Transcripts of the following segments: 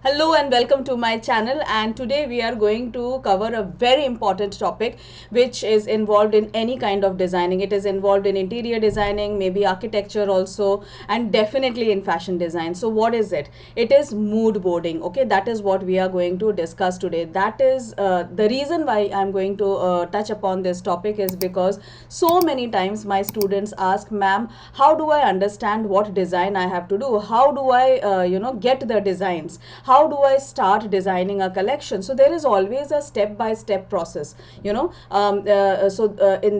Hello and welcome to my channel, and today we are going to cover a very important topic which is involved in any kind of designing. It is involved in interior designing, maybe architecture also, and definitely in fashion design. So what is it? It is mood boarding. Okay, that is what we are going to discuss today. That is the reason why I'm going to touch upon this topic is because so many times my students ask, ma'am, how do I understand what design I have to do? How do I get the designs? How do I start designing a collection? So there is always a step by step process, in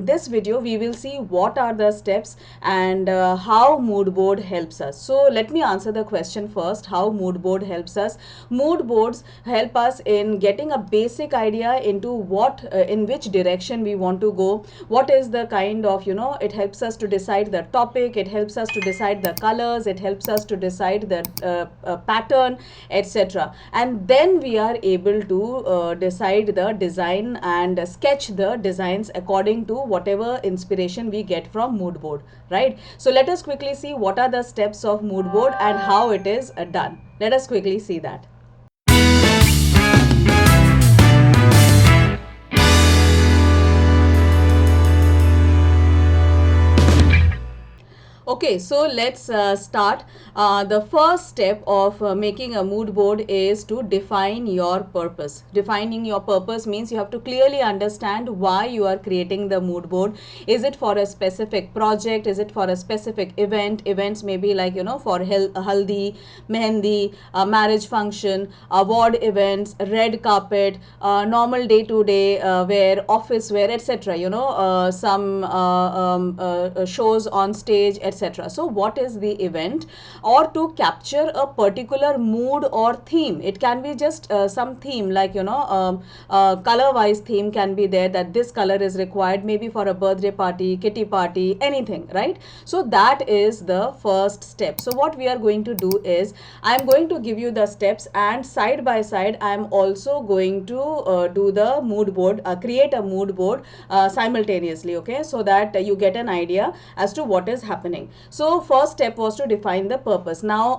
this video we will see what are the steps and how mood board helps us. So let me answer the question first, how mood board helps us. Mood boards help us in getting a basic idea into what in which direction we want to go, what is the kind of, it helps us to decide the topic, it helps us to decide the colors, it helps us to decide the pattern, etc. And then we are able to decide the design and sketch the designs according to whatever inspiration we get from mood board, right? So let us quickly see what are the steps of mood board and how it is done. Let us quickly see that. Okay, so let's start. The first step of making a mood board is to define your purpose. Defining your purpose means you have to clearly understand why you are creating the mood board. Is it for a specific project? Is it for a specific event? Events may be like, for haldi, mehendi, marriage function, award events, red carpet, normal day to day wear, office wear, etc. Some shows on stage, etc. So what is the event? Or to capture a particular mood or theme, it can be just some theme like, color wise theme can be there, that this color is required maybe for a birthday party, kitty party, anything, right? So that is the first step. So what we are going to do is I am going to give you the steps, and side by side I am also going to do the mood board, create a mood board simultaneously, okay, so that you get an idea as to what is happening. So first step was to define the purpose. Now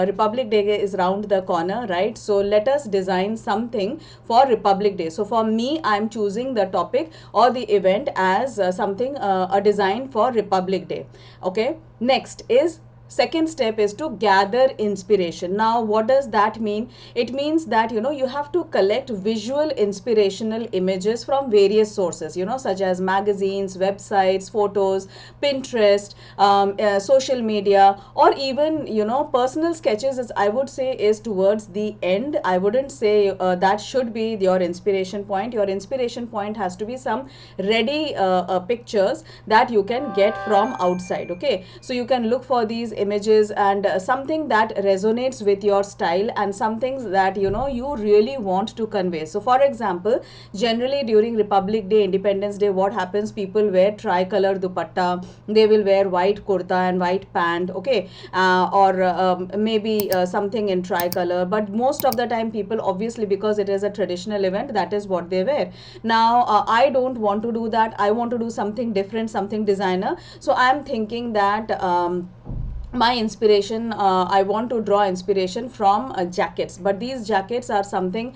Republic Day is round the corner, right? So let us design something for Republic Day. So for me, I am choosing the topic or the event as something, a design for Republic Day. Okay, next is second step is to gather inspiration. Now what does that mean? It means that you have to collect visual inspirational images from various sources, such as magazines, websites, photos, Pinterest, social media, or even personal sketches, as I would say, is towards the end. I wouldn't say that should be your inspiration point. Your inspiration point has to be some ready pictures that you can get from outside. Okay, so you can look for these images and something that resonates with your style and something that you really want to convey. So for example, generally during Republic Day, Independence Day, what happens, people wear tricolor dupatta, they will wear white kurta and white pant, okay, or maybe something in tricolor, but most of the time people, obviously because it is a traditional event, that is what they wear. Now I don't want to do that. I want to do something different, something designer. So I am thinking that my inspiration, I want to draw inspiration from jackets, but these jackets are something,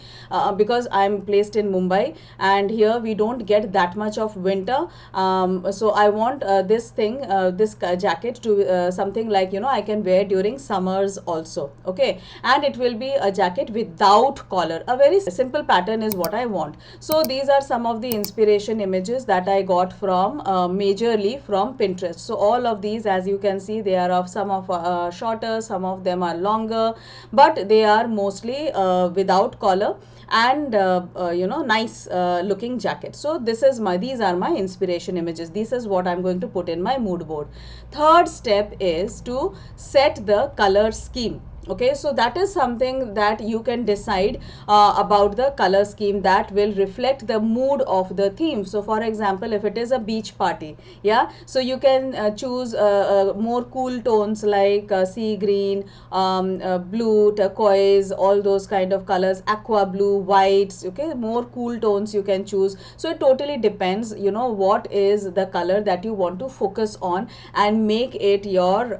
because I'm placed in Mumbai and here we don't get that much of winter, so I want this thing, this jacket to something like, I can wear during summers also, okay, and it will be a jacket without collar. A very simple pattern is what I want. So these are some of the inspiration images that I got from majorly from Pinterest. So all of these, as you can see, they are of some of shorter, some of them are longer, but they are mostly without collar and nice looking jacket. So this is my, these are my inspiration images. This is what I'm going to put in my mood board. Third step is to set the color scheme. Okay, so that is something that you can decide about the color scheme that will reflect the mood of the theme. So for example, if it is a beach party, yeah, so you can choose more cool tones like sea green, blue, turquoise, all those kind of colors, aqua blue, whites, okay, more cool tones you can choose. So it totally depends, what is the color that you want to focus on and make it your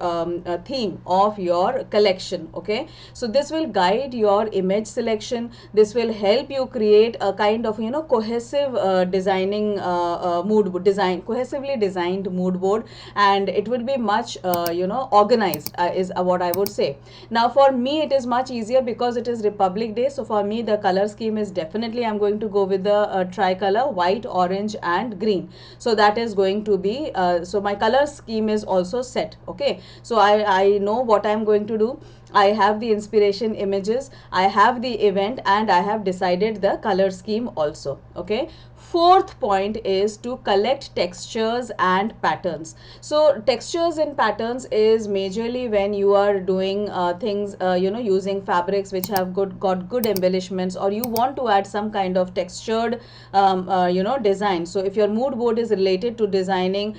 theme of your collection Okay, so this will guide your image selection. This will help you create a kind of cohesive designing cohesively designed mood board, and it would be much organized, is what I would say. Now for me it is much easier because it is Republic Day. So for me the color scheme is definitely, I'm going to go with the tricolor, white, orange and green. So that is going to be so my color scheme is also set. Okay, so I know what I'm going to do. I have the inspiration images, I have the event, and I have decided the color scheme also. Okay, fourth point is to collect textures and patterns. So textures and patterns is majorly when you are doing things using fabrics which have got good embellishments, or you want to add some kind of textured design. So if your mood board is related to designing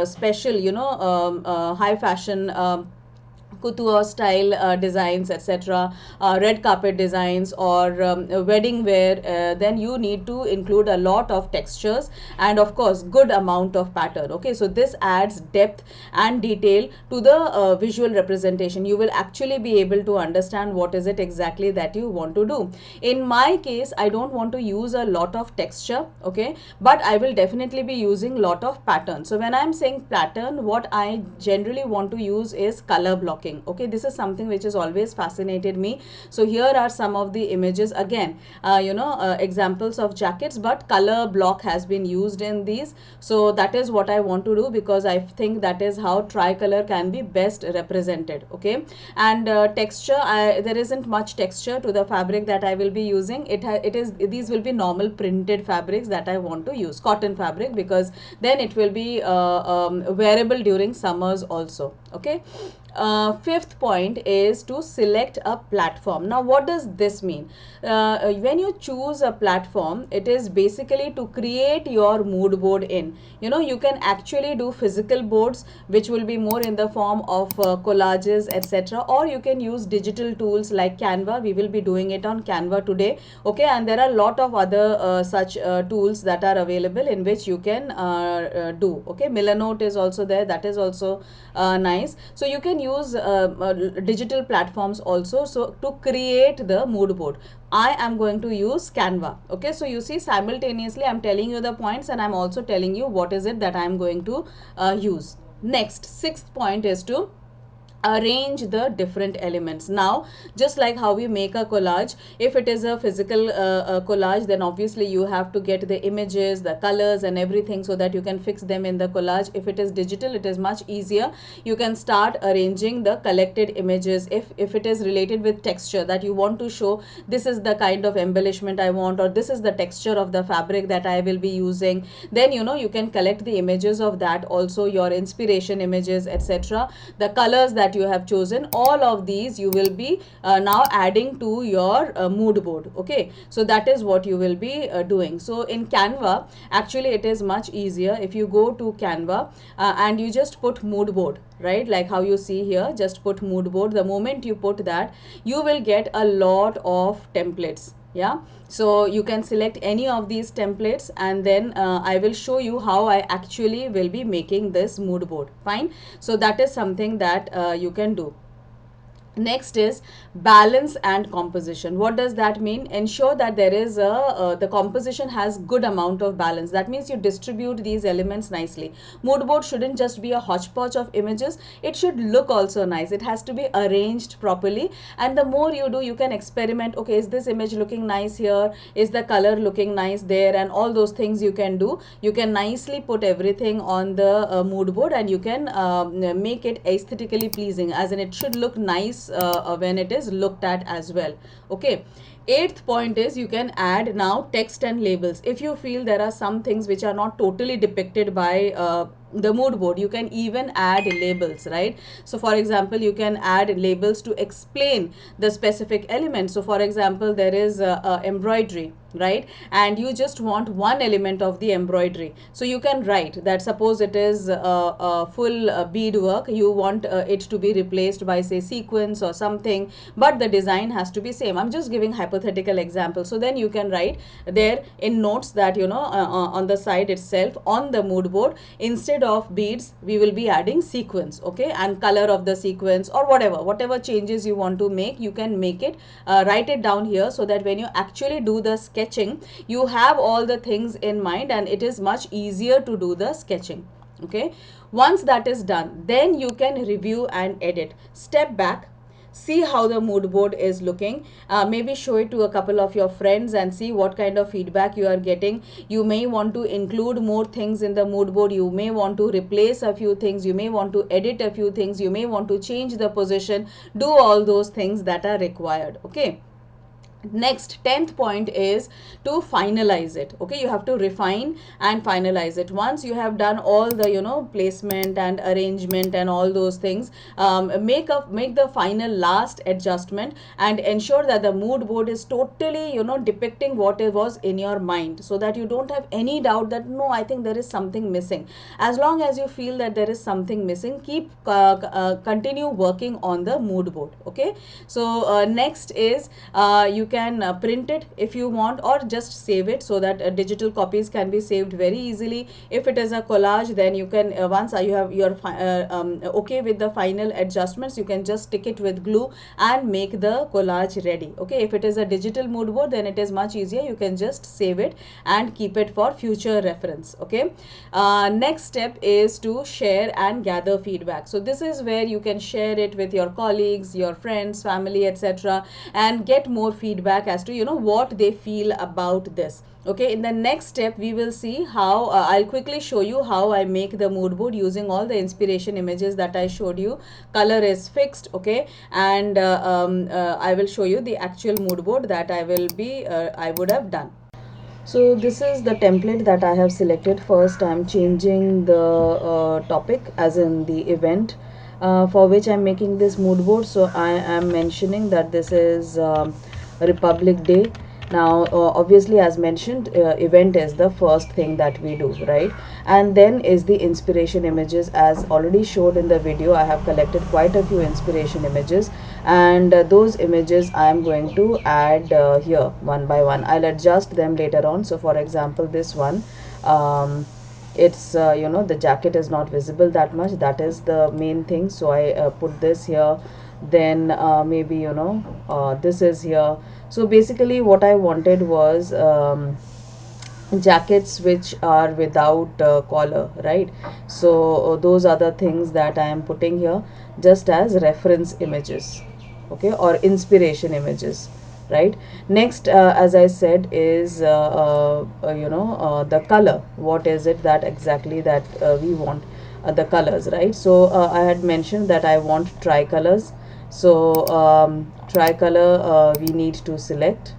special high fashion couture style designs, etc., red carpet designs, or wedding wear, then you need to include a lot of textures and of course good amount of pattern. Okay, so this adds depth and detail to the visual representation. You will actually be able to understand what is it exactly that you want to do. In my case, I don't want to use a lot of texture, okay, but I will definitely be using lot of pattern. So when I'm saying pattern, what I generally want to use is color blocking. Okay, this is something which has always fascinated me. So here are some of the images, again examples of jackets, but color block has been used in these. So that is what I want to do, because I think that is how tricolor can be best represented. Okay, and texture, there isn't much texture to the fabric that I will be using. These will be normal printed fabrics that I want to use, cotton fabric, because then it will be wearable during summers also. Okay, fifth point is to select a platform. Now what does this mean? When you choose a platform, it is basically to create your mood board in. You can actually do physical boards which will be more in the form of collages, etc., or you can use digital tools like Canva. We will be doing it on Canva today. Okay, and there are a lot of other such tools that are available in which you can do. Okay, Milanote is also there, that is also nice. So you can use digital platforms also, so to create the mood board. I am going to use Canva. Okay, so you see, simultaneously I'm telling you the points and I'm also telling you what is it that I'm going to use. Next, sixth point is to arrange the different elements. Now just like how we make a collage, if it is a physical collage, then obviously you have to get the images, the colors and everything, so that you can fix them in the collage. If it is digital, it is much easier. You can start arranging the collected images. If it is related with texture, that you want to show this is the kind of embellishment I want, or this is the texture of the fabric that I will be using, then you can collect the images of that, also your inspiration images, etc., the colors that you have chosen. All of these you will be now adding to your mood board. Okay, so that is what you will be doing. So in Canva, actually it is much easier. If you go to Canva and you just put mood board, right, like how you see here, just put mood board. The moment you put that, you will get a lot of templates. Yeah, so you can select any of these templates, and then I will show you how I actually will be making this mood board. Fine, so that is something that you can do. Next is balance and composition. What does that mean? Ensure that there is the composition has good amount of balance. That means you distribute these elements nicely. Mood board shouldn't just be a hodgepodge of images. It should look also nice. It has to be arranged properly, and the more you do, you can experiment. Okay, is this image looking nice here? Is the color looking nice there? And all those things you can do. You can nicely put everything on the mood board, and you can make it aesthetically pleasing, as in it should look nice when it is looked at as well. Okay, eighth point is you can add now text and labels. If you feel there are some things which are not totally depicted by the mood board, you can even add labels, right? So for example, you can add labels to explain the specific element. So for example, there is embroidery, right, and you just want one element of the embroidery, so you can write that, suppose it is full bead work, you want it to be replaced by say sequins or something, but the design has to be same. I'm just giving hypothetical example. So then you can write there in notes that on the side itself on the mood board, instead instead of beads we will be adding sequence, okay, and color of the sequence or whatever changes you want to make, you can make it, write it down here, so that when you actually do the sketching you have all the things in mind and it is much easier to do the sketching. Okay, once that is done, then you can review and edit. Step back, see how the mood board is looking, maybe show it to a couple of your friends and see what kind of feedback you are getting. You may want to include more things in the mood board, you may want to replace a few things, you may want to edit a few things, you may want to change the position, do all those things that are required. Okay, next 10th point is to finalize it. Okay, you have to refine and finalize it. Once you have done all the placement and arrangement and all those things, make the final last adjustment and ensure that the mood board is totally depicting what it was in your mind, so that you don't have any doubt that no, I think there is something missing. As long as you feel that there is something missing, keep continue working on the mood board. Okay, so next is you can print it if you want, or just save it, so that digital copies can be saved very easily. If it is a collage, then you can once you're okay with the final adjustments, you can just stick it with glue and make the collage ready. Okay, if it is a digital mood board, then it is much easier, you can just save it and keep it for future reference. Okay, next step is to share and gather feedback. So this is where you can share it with your colleagues, your friends, family, etc., and get more feedback as to what they feel about this. Okay, in the next step we will see how I'll quickly show you how I make the mood board using all the inspiration images that I showed you. Color is fixed. Okay, and I will show you the actual mood board that I would have done. So this is the template that I have selected. First I am changing the topic, as in the event for which I am making this mood board. So I am mentioning that this is Republic Day. Now obviously, as mentioned, event is the first thing that we do, right? And then is the inspiration images. As already showed in the video, I have collected quite a few inspiration images, and those images I am going to add here one by one. I'll adjust them later on. So for example, this one, it's the jacket is not visible that much, that is the main thing, so I put this here. Then maybe this is here. So basically what I wanted was jackets which are without collar, right? So those are the things that I am putting here just as reference images, okay, or inspiration images, right? Next, as I said, is the color. What is it that exactly that we want, the colors, right? So I had mentioned that I want tricolors. So tricolor we need to select.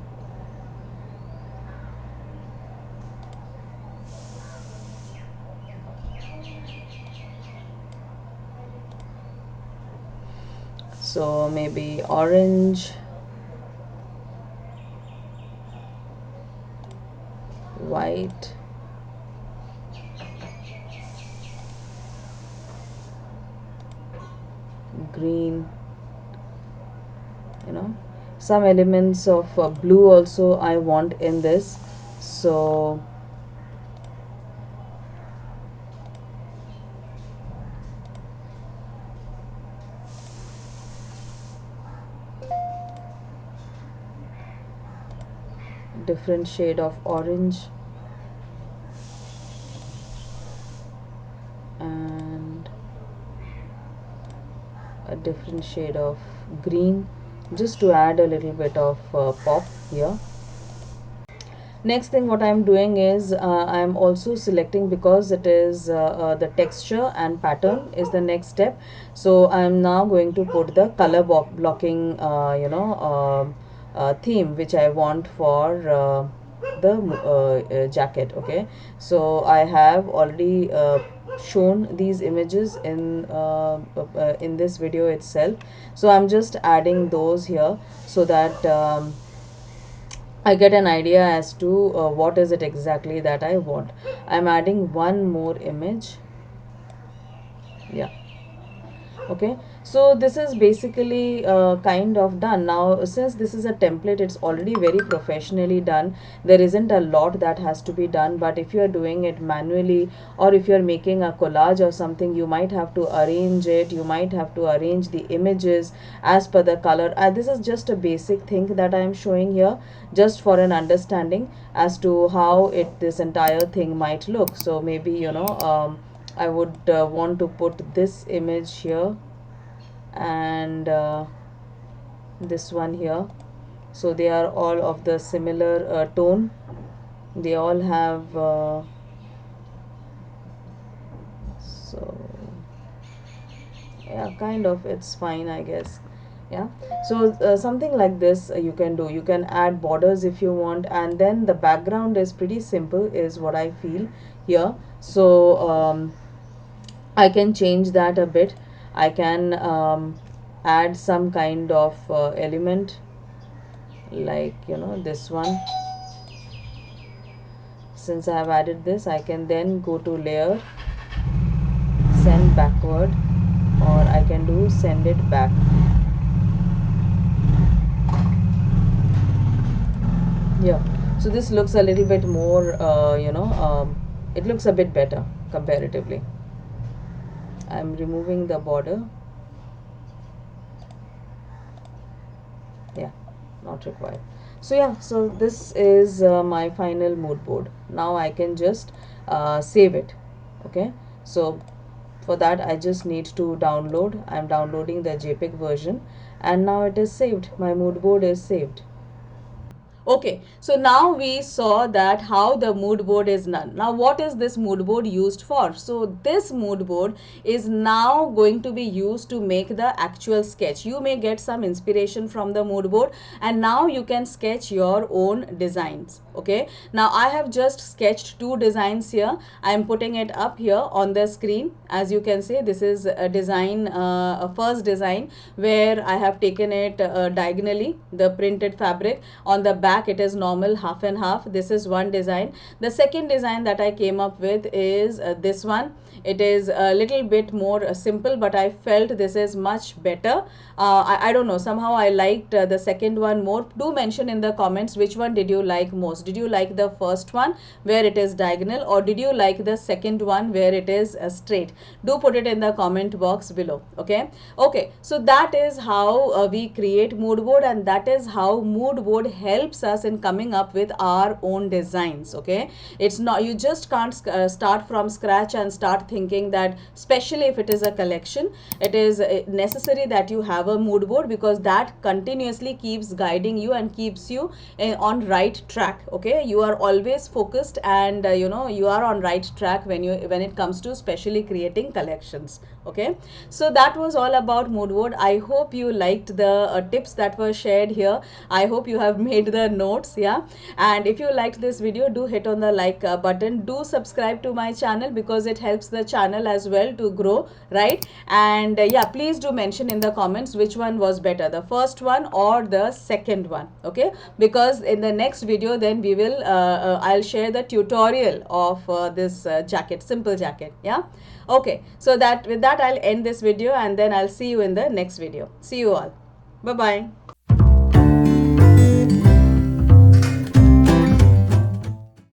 So maybe orange, white, green, some elements of blue also I want in this. So different shade of orange and a different shade of green, just to add a little bit of pop here. Next thing what I am doing is I am also selecting, because it is the texture and pattern is the next step. So I am now going to put the color blocking theme which I want for the jacket. Okay, so I have already shown these images in this video itself. So I'm just adding those here so that I get an idea as to what is it exactly that I want. I'm adding one more image. Yeah. Okay. So this is basically kind of done. Now since this is a template, it's already very professionally done. There isn't a lot that has to be done, but if you are doing it manually, or if you are making a collage or something, you might have to arrange it, you might have to arrange the images as per the color. This is just a basic thing that I am showing here, just for an understanding as to how this entire thing might look. So maybe, I would want to put this image here, and this one here. So they are all of the similar tone. They all have so yeah, kind of, it's fine, I guess. Yeah, so something like this you can do. You can add borders if you want, and then the background is pretty simple, is what I feel here. So I can change that a bit. I can add some kind of element, like this one. Since I have added this, I can then go to layer, send backward, or I can do send it back. Yeah, so this looks a little bit more it looks a bit better comparatively. I'm removing the border. Yeah, not required. So yeah, so this is my final mood board. Now I can just save it. Okay, so for that I just need to download. I'm downloading the JPEG version, and now it is saved. My mood board is saved. Okay, so now we saw that how the mood board is done. Now what is this mood board used for? So this mood board is now going to be used to make the actual sketch. You may get some inspiration from the mood board, and now you can sketch your own designs. Okay, now I have just sketched two designs here. I am putting it up here on the screen. As you can see, this is a design, a first design, where I have taken it diagonally, the printed fabric. On the back it is normal, half and half. This is one design. The second design that I came up with is this one. It is a little bit more simple, but I felt this is much better. I don't know, somehow I liked the second one more. Do mention in the comments which one did you like most. Did you like the first one where it is diagonal, or did you like the second one where it is straight? Do put it in the comment box below. Okay, okay, so that is how we create mood board, and that is how mood board helps us in coming up with our own designs. Okay, it's not, you just can't start from scratch and start thinking that, especially if it is a collection, it is necessary that you have a mood board, because that continuously keeps guiding you and keeps you on right track. Okay, you are always focused, and you are on right track when it comes to specially creating collections. Okay, so that was all about mood board. I hope you liked the tips that were shared here. I hope you have made the notes. Yeah, and if you liked this video, do hit on the like button. Do subscribe to my channel, because it helps the channel as well to grow, right? And yeah, please do mention in the comments which one was better, the first one or the second one. Okay, because in the next video then we will I'll share the tutorial of this jacket, simple jacket. Yeah, okay, so that with that I'll end this video, and then I'll see you in the next video. See you all. Bye bye.